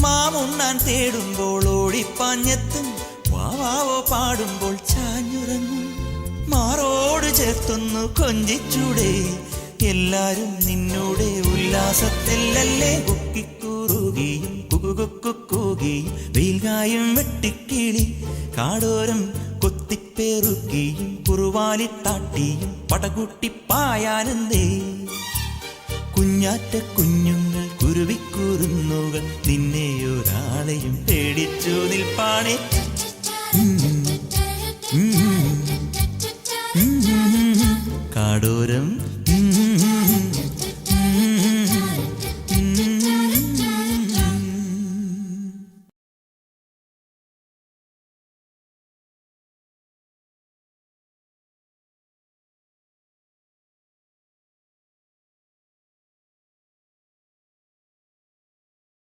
മാമുണ്ണാൻ തേടുമ്പോൾ ഓടിപ്പാഞ്ഞെത്തും, വാവാവോ പാടുമ്പോൾ ചാഞ്ഞുറങ്ങും. മാറോട് ചേർത്തൊന്നു കൊഞ്ചിച്ചൂടെ, എല്ലാരും നിന്നോടെ ഉല്ലാസത്തിലല്ലേ. കുക്കിക്കൂറുകയും കുകുകുക്കുകൂകിയും വെയിൽകായും വെട്ടിക്കിളി കാടോരം കൊത്തിപ്പേറുകയും കുറുവാലിത്താട്ടിയും പടകൂട്ടിപ്പായാനന്തേ. കുഞ്ഞാറ്റ കുഞ്ഞുങ്ങൾ കുരുവിക്കൂറുന്നുകൾ നിന്നെയൊരാളെയും പേടിച്ചു നിൽപ്പാണേ. കാടോരം